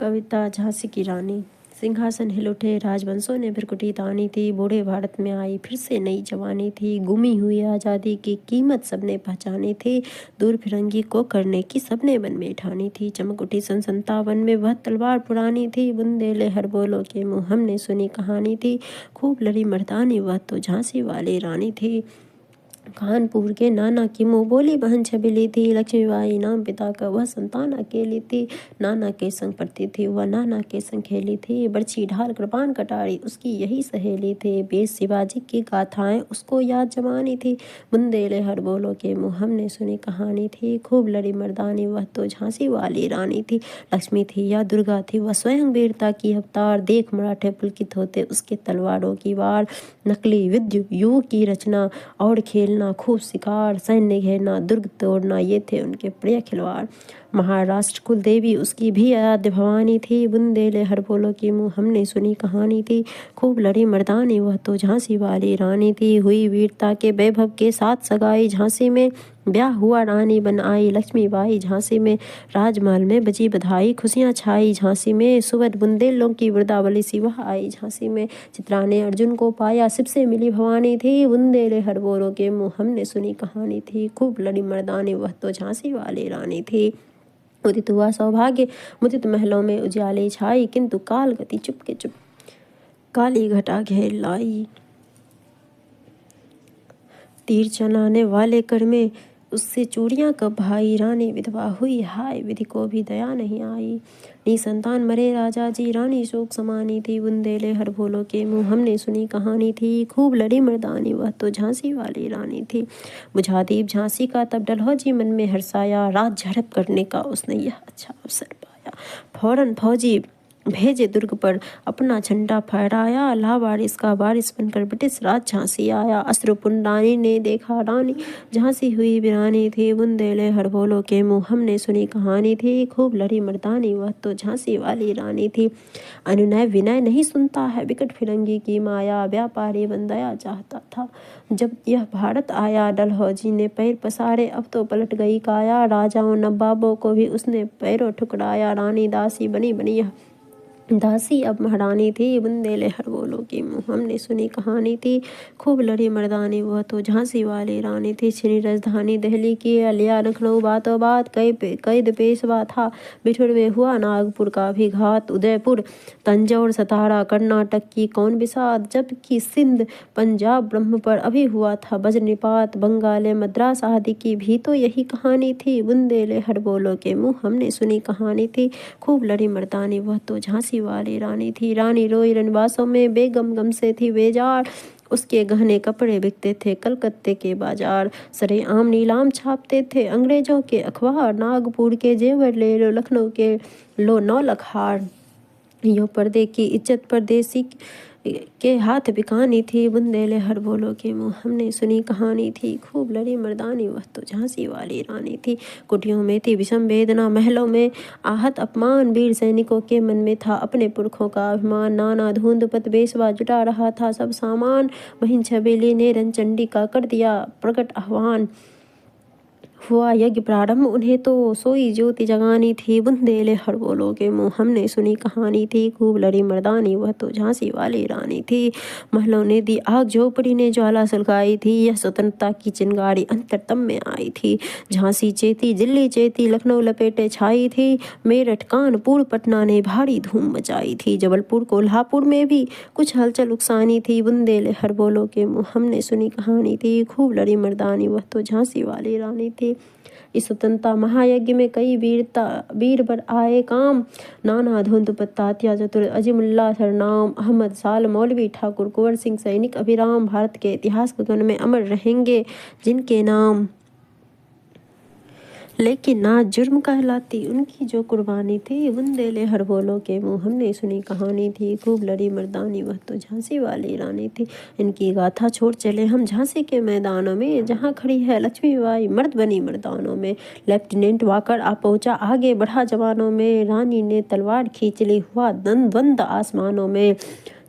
कविता झांसी की रानी। सिंहासन हिल उठे, राजवंशों ने भ्रकुटी तानी थी। बूढ़े भारत में आई फिर से नई जवानी थी। गुमी हुई आज़ादी की कीमत सबने पहचानी थी। दूर फिरंगी को करने की सबने मन में ठानी थी। चमक उठी सन 57 में वह तलवार पुरानी थी। बुंदेले हर बोलो के मुँह हमने सुनी कहानी थी। खूब लड़ी मर्दानी वह तो झांसी वाली रानी थी। कानपुर के नाना की मुँह बोली बहन छबीली थी। लक्ष्मीबाई नाम पिता का वह संतान अकेली थी। नाना के संग पढ़ती थी वह, नाना के संग खेली थी। बरछी ढाल कृपान कटारी उसकी यही सहेली थी। वीर शिवाजी की गाथाएं उसको याद जमानी थी। बुंदेले हर बोलो के मुँह हमने सुनी कहानी थी। खूब लड़ी मर्दानी वह तो झांसी वाली रानी थी। लक्ष्मी थी या दुर्गा थी वह स्वयं वीरता की अवतार। देख मराठे पुलकित होते उसके तलवारों की वार। नकली विद्य युग की रचना और खेलना खूब शिकार। सैन्य घेरना दुर्ग तोड़ना ये थे उनके प्रिय खिलवाड़। महाराष्ट्र कुल देवी उसकी भी आराध्य भवानी थी। बुंदेले हर बोलो की मुँह हमने सुनी कहानी थी। खूब लड़ी मर्दानी वह तो झांसी वाली रानी थी। हुई वीरता के वैभव के साथ सगाई झांसी में। ब्याह हुआ रानी बन आई लक्ष्मीबाई झांसी में। राजमहल में बजी बधाई खुशियाँ छाई झांसी में। सुवध बुंदेलों की वृंदावली सी वह आई झांसी में। चित्रा ने अर्जुन को पाया शिव से मिली भवानी थी। बुंदेले हर बोलो के मुँह हमने सुनी कहानी थी। खूब लड़ी मर्दानी वह तो झांसी वाली रानी थी। उदित हुआ सौभाग्य मुदित महलों में उजाले छाई। किंतु काल गति चुपके चुप काली घटा घेर लाई। तीर चलाने वाले कर में उससे चूड़ियां कब भाई। रानी विधवा हुई हाय विधि को भी दया नहीं आई। निसंतान मरे राजा जी रानी शोक समानी थी। बुंदेले हर बोलो के मुँह हमने सुनी कहानी थी। खूब लड़ी मर्दानी वह तो झांसी वाली रानी थी। बुझा दीप झांसी का तब डलहौजी मन में हर्षाया। रात झड़प करने का उसने यह अच्छा अवसर पाया। फौरन फौजी भेजे दुर्ग पर अपना झंडा फहराया। लावारिस का वारिस बनकर ब्रिटिश राज झांसी आया। अश्रुपूर्ण रानी ने देखा रानी झांसी हुई वीरानी थी। बुंदेले हर बोलो के मुँह हमने सुनी कहानी थी। खूब लड़ी मर्दानी वह तो झांसी वाली रानी थी। अनुनय विनय नहीं सुनता है विकट फिरंगी की माया। व्यापारी बंदया चाहता था जब यह भारत आया। डलहौजी ने पैर पसारे अब तो पलट गई काया। राजाओं नवाबों को भी उसने पैरों ठुकराया। रानी दासी बनी बनी यह दासी अब महारानी थी। बुंदेले हर बोलो की मुँह हमने सुनी कहानी थी। खूब लड़ी मर्दानी वह तो झांसी वाली रानी थी। छिनी राजधानी दिल्ली की लिया लखनऊ बातों बात। कैद पेशवा था बिठुर में हुआ नागपुर का भी घात। उदयपुर तंजौर सतारा कर्नाटक की कौन बिसात। जबकि सिंध पंजाब ब्रह्म पर अभी हुआ था वज्रनिपात। बंगाल मद्रास आदि की भी तो यही कहानी थी। बुंदेले हर बोलो के मुँह हमने सुनी कहानी थी। खूब लड़ी मर्दानी वह तो झांसी वाली रानी थी। रानी रोई रनवासों में बेगम गम से थी बेजार। उसके गहने कपड़े बिकते थे कलकत्ते के बाजार। सरेआम नीलाम छापते थे अंग्रेजों के अखबार। नागपुर के जेवर ले लो लखनऊ के लो 9 लाख हार। यो पर्दे की इज्जत परदेसी के हाथ बिकानी थी। बुंदेले हर बोलो के मुँह हमने सुनी कहानी थी। खूब लड़ी मर्दानी वह तो झांसी वाली रानी थी। कुटियों में थी विषम वेदना महलों में आहत अपमान। वीर सैनिकों के मन में था अपने पुरखों का अभिमान। नाना धुंध पत बेसवा जुटा रहा था सब सामान। बहिन छबेली ने रनचंडी का कर दिया प्रकट आह्वान। हुआ यज्ञ प्रारंभ उन्हें तो सोई ज्योति जगानी थी। बुंदेले हर बोलो के मुँह हमने सुनी कहानी थी। खूब लड़ी मर्दानी वह तो झांसी वाली रानी थी। महलों ने दी आग झोपड़ी ने ज्वाला सुलगाई थी। यह स्वतंत्रता की चिंगारी अंतरतम में आई थी। झांसी चेती दिल्ली चेती लखनऊ लपेटे छाई थी। मेरठ कानपुर पटना ने भारी धूम मचाई थी। जबलपुर कोल्हापुर में भी कुछ हलचल उकसानी थी। बुंदेले हर बोलो के मुँह हमने सुनी कहानी थी। खूब लड़ी मर्दानी वह तो झांसी वाली रानी थी। इस स्वतंत्रता महायज्ञ में कई वीरवर आए काम। नाना धुंध तात्या चतुर अजीमुल्ला सरनाम। अहमद साल मौलवी ठाकुर कुंवर सिंह सैनिक अभिराम। भारत के इतिहास गगन में अमर रहेंगे जिनके नाम। लेकिन ना जुर्म कहलाती उनकी जो कुर्बानी थी। बुंदेले हर बोलो के मुँह हमने सुनी कहानी थी। खूब लड़ी मर्दानी वह तो झांसी वाली रानी थी। इनकी गाथा छोड़ चले हम झांसी के मैदानों में। जहाँ खड़ी है लक्ष्मीबाई मर्द बनी मर्दानों में। लेफ्टिनेंट वाकर आ पहुँचा आगे बढ़ा जवानों में। रानी ने तलवार खींच ली हुआ द्वंद्व आसमानों में।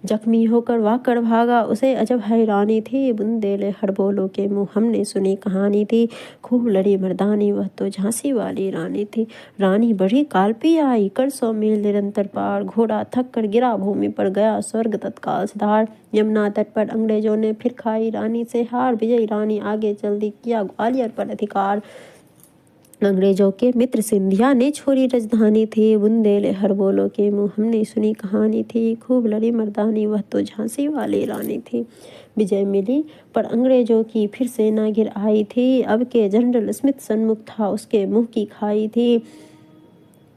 जख्मी होकर वाकर भागा, उसे अजब हैरानी थी। बुंदेले हड़बोलों के मुँह हमने सुनी कहानी थी। खूब लड़ी मर्दानी, वह तो झांसी वाली रानी थी। रानी बड़ी कालपी आई, कर 100 मील निरंतर पार। घोड़ा थक कर गिरा भूमि पर, गया स्वर्ग तत्काल सिधार। यमुना तट पर अंग्रेजों ने फिर खाई रानी से हार। विजयी रानी आगे चल दी, किया ग्वालियर पर अधिकार। अंग्रेजों के मित्र सिंधिया ने छोड़ी राजधानी थी। बुंदेले हड़बोलों के मुँह हमने सुनी कहानी थी। खूब लड़ी मर्दानी, वह तो झांसी वाली रानी थी। विजय मिली पर अंग्रेजों की फिर सेना घिर आई थी। अब के जनरल स्मिथ सन्मुख था, उसके मुंह की खाई थी।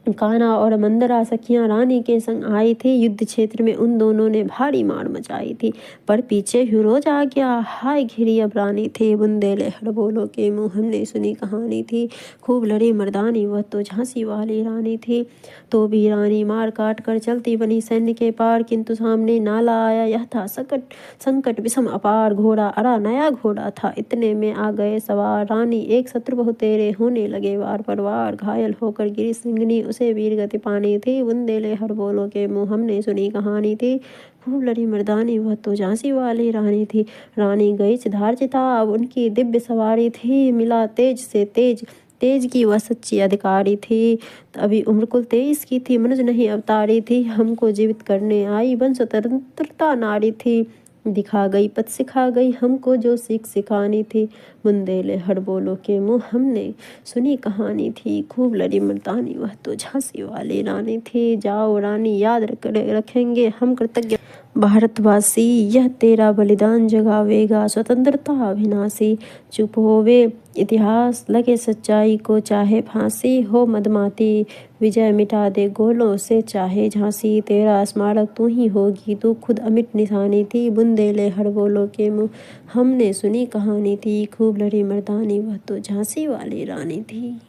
कान्हा और मंदरा सखियां रानी के संग आई थी। युद्ध क्षेत्र में उन दोनों ने भारी मार मचाई थी, पर पीछे ह्यूरोज आ गया। हाय घिरी अब रानी थी। बुंदेले हड़बोलों के मुँह हमने सुनी कहानी थी। खूब लड़ी मर्दानी, वह तो झांसी वाली रानी थी। तो भी रानी मार काट कर चलती बनी सैन्य के पार, किंतु सामने नाला आया, यह था संकट विषम अपार। घोड़ा अड़ा नया घोड़ा था, इतने में आ गए सवार। रानी एक शत्रु बहु तेरे, होने लगे वार पर वार। घायल होकर गिरी सिंगनी, उसे वीर गति पानी थी। बुंदेले हड़बोलों के मुँह हमने सुनी कहानी थी। खूब लड़ी मर्दानी, वह तो झांसी वाली रानी थी। रानी गई धार चिताब, उनकी दिव्य सवारी थी। मिला तेज से तेज, तेज की वह सच्ची अधिकारी थी। अभी उम्र कुल 23 की थी, मनुज नहीं अवतारी थी। हमको जीवित करने आई, वंश स्वतंत्रता नारी थी। दिखा गई पथ सिखा गई, हमको जो सीख सिखानी थी। बुंदेले हड़बोलों के मुँह हमने सुनी कहानी थी। खूब लड़ी मर्दानी, वह तो झांसी वाली रानी थी। जाओ रानी, याद रखेंगे हम कृतज्ञ भारतवासी। यह तेरा बलिदान जगावेगा स्वतंत्रता अविनाशी। चुप होवे इतिहास, लगे सच्चाई को, चाहे फांसी हो मदमाती। विजय मिटा दे गोलों से, चाहे झांसी। तेरा स्मारक तू ही होगी, तू खुद अमिट निशानी थी। बुंदेले हड़बोलों के मुँह हमने सुनी कहानी थी। खूब लड़ी मर्दानी, वह तो झांसी वाली रानी थी।